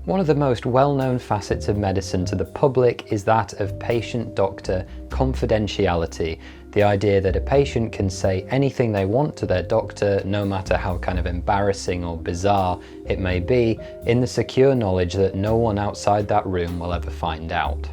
One of the most well-known facets of medicine to the public is that of patient-doctor confidentiality, the idea that a patient can say anything they want to their doctor, no matter how kind of embarrassing or bizarre it may be, in the secure knowledge that no one outside that room will ever find out.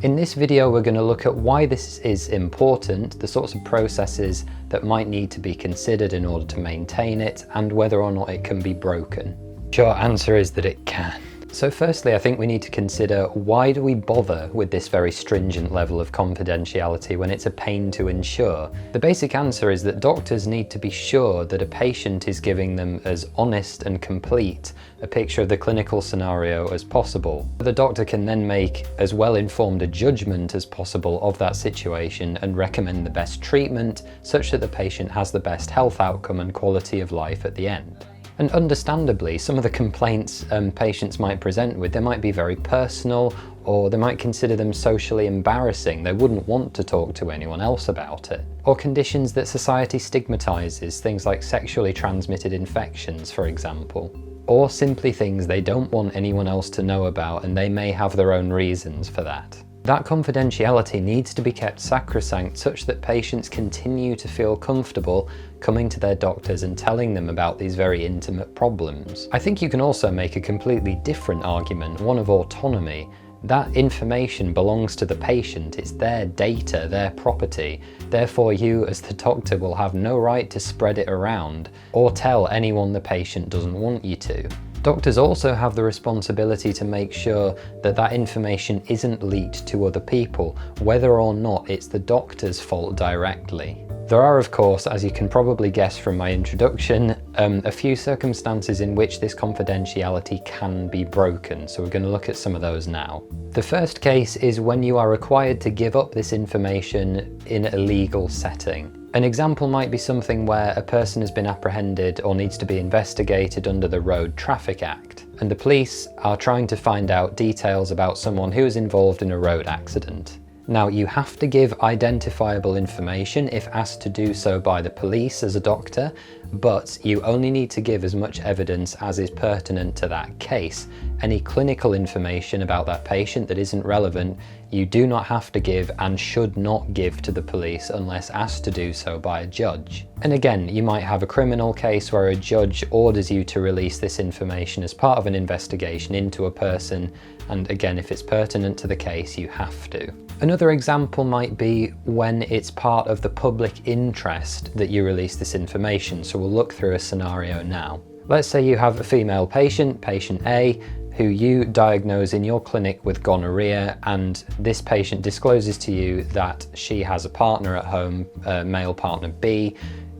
In this video, we're going to look at why this is important, the sorts of processes that might need to be considered in order to maintain it, and whether or not it can be broken. Short answer is that it can. So firstly, I think we need to consider, why do we bother with this very stringent level of confidentiality when it's a pain to ensure? The basic answer is that doctors need to be sure that a patient is giving them as honest and complete a picture of the clinical scenario as possible. The doctor can then make as well-informed a judgment as possible of that situation and recommend the best treatment such that the patient has the best health outcome and quality of life at the end. And understandably, some of the complaints patients might present with, they might be very personal, or they might consider them socially embarrassing. They wouldn't want to talk to anyone else about it. Or conditions that society stigmatizes, things like sexually transmitted infections, for example. Or simply things they don't want anyone else to know about, and they may have their own reasons for that. That confidentiality needs to be kept sacrosanct such that patients continue to feel comfortable coming to their doctors and telling them about these very intimate problems. I think you can also make a completely different argument, one of autonomy. That information belongs to the patient, it's their data, their property. Therefore you as the doctor will have no right to spread it around or tell anyone the patient doesn't want you to. Doctors also have the responsibility to make sure that that information isn't leaked to other people, whether or not it's the doctor's fault directly. There are, of course, as you can probably guess from my introduction, a few circumstances in which this confidentiality can be broken, so we're going to look at some of those now. The first case is when you are required to give up this information in a legal setting. An example might be something where a person has been apprehended or needs to be investigated under the Road Traffic Act, and the police are trying to find out details about someone who is involved in a road accident. Now, you have to give identifiable information if asked to do so by the police as a doctor, but you only need to give as much evidence as is pertinent to that case. Any clinical information about that patient that isn't relevant, you do not have to give and should not give to the police unless asked to do so by a judge. And again, you might have a criminal case where a judge orders you to release this information as part of an investigation into a person, and again, if it's pertinent to the case, you have to. Another example might be when it's part of the public interest that you release this information, so we'll look through a scenario now. Let's say you have a female patient, patient A, who you diagnose in your clinic with gonorrhea, and this patient discloses to you that she has a partner at home, male partner B,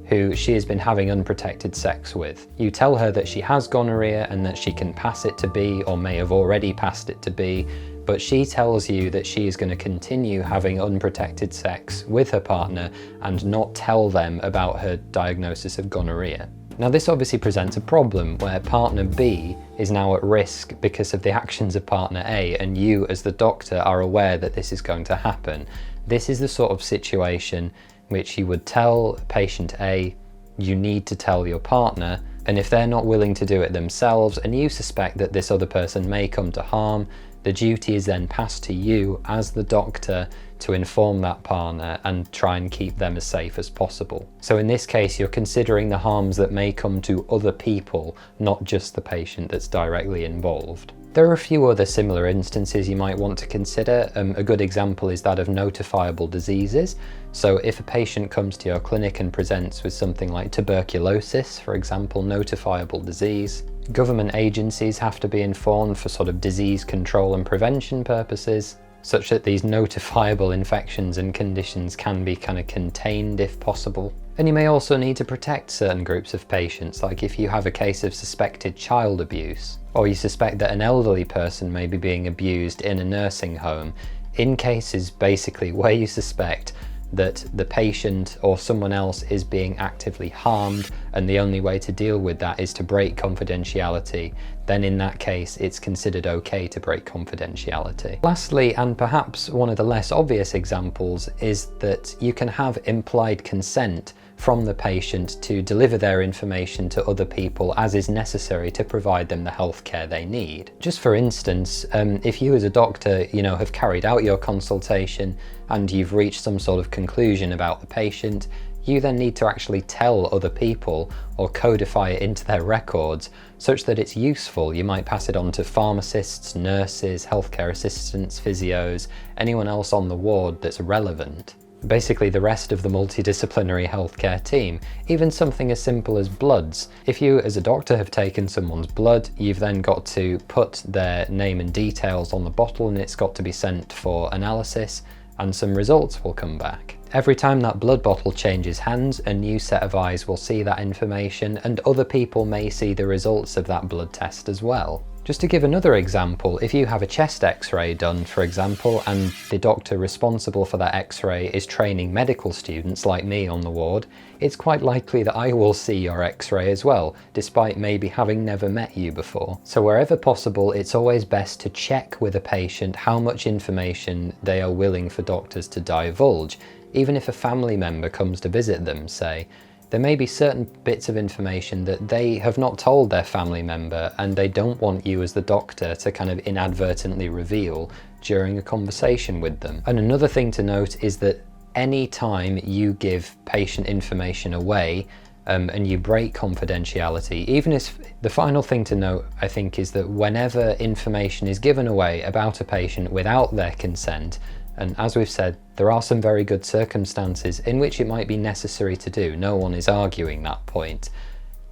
who she has been having unprotected sex with. You tell her that she has gonorrhea and that she can pass it to B, or may have already passed it to B, but she tells you that she is going to continue having unprotected sex with her partner and not tell them about her diagnosis of gonorrhea. Now, this obviously presents a problem where partner B is now at risk because of the actions of partner A, and you as the doctor are aware that this is going to happen. This is the sort of situation which you would tell patient A, you need to tell your partner, and if they're not willing to do it themselves and you suspect that this other person may come to harm, the duty is then passed to you as the doctor to inform that partner and try and keep them as safe as possible. So in this case, you're considering the harms that may come to other people, not just the patient that's directly involved. There are a few other similar instances you might want to consider. A good example is that of notifiable diseases. So if a patient comes to your clinic and presents with something like tuberculosis, for example, notifiable disease, government agencies have to be informed for sort of disease control and prevention purposes, such that these notifiable infections and conditions can be kind of contained if possible. And you may also need to protect certain groups of patients, like if you have a case of suspected child abuse, or you suspect that an elderly person may be being abused in a nursing home, in cases basically where you suspect that the patient or someone else is being actively harmed and the only way to deal with that is to break confidentiality, then in that case it's considered okay to break confidentiality. Lastly, and perhaps one of the less obvious examples, is that you can have implied consent from the patient to deliver their information to other people as is necessary to provide them the healthcare they need. Just for instance, if you as a doctor, have carried out your consultation and you've reached some sort of conclusion about the patient, you then need to actually tell other people or codify it into their records such that it's useful. You might pass it on to pharmacists, nurses, healthcare assistants, physios, anyone else on the ward that's relevant. Basically the rest of the multidisciplinary healthcare team, even something as simple as bloods. If you as a doctor have taken someone's blood, you've then got to put their name and details on the bottle and it's got to be sent for analysis and some results will come back. Every time that blood bottle changes hands, a new set of eyes will see that information and other people may see the results of that blood test as well. Just to give another example, if you have a chest x-ray done, for example, and the doctor responsible for that x-ray is training medical students like me on the ward, it's quite likely that I will see your x-ray as well, despite maybe having never met you before. So wherever possible, it's always best to check with a patient how much information they are willing for doctors to divulge. Even if a family member comes to visit them, say, there may be certain bits of information that they have not told their family member and they don't want you as the doctor to kind of inadvertently reveal during a conversation with them. And another thing to note is that any time you give patient information away and you break confidentiality, even if the final thing to note, I think, is that whenever information is given away about a patient without their consent, and as we've said, there are some very good circumstances in which it might be necessary to do, no one is arguing that point,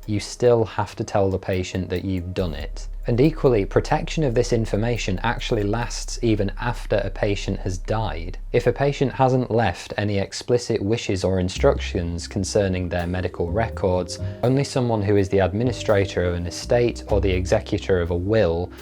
you still have to tell the patient that you've done it. And equally, protection of this information actually lasts even after a patient has died. If a patient hasn't left any explicit wishes or instructions concerning their medical records, only someone who is the administrator of an estate or the executor of a will,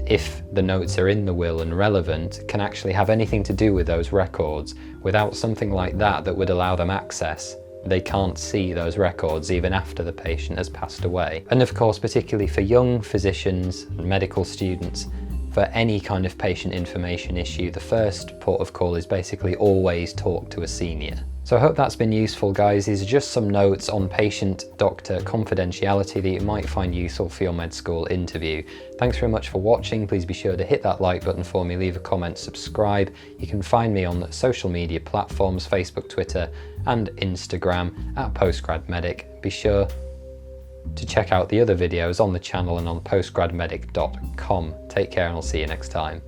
if the notes are in the will and relevant, can actually have anything to do with those records. Without something like that that would allow them access, they can't see those records even after the patient has passed away. And of course, particularly for young physicians and medical students, for any kind of patient information issue, the first port of call is basically always talk to a senior. So I hope that's been useful, guys. These are just some notes on patient-doctor confidentiality that you might find useful for your med school interview. Thanks very much for watching. Please be sure to hit that like button for me, leave a comment, subscribe. You can find me on social media platforms, Facebook, Twitter, and Instagram at PostGradMedic. Be sure to check out the other videos on the channel and on postgradmedic.com. Take care and I'll see you next time.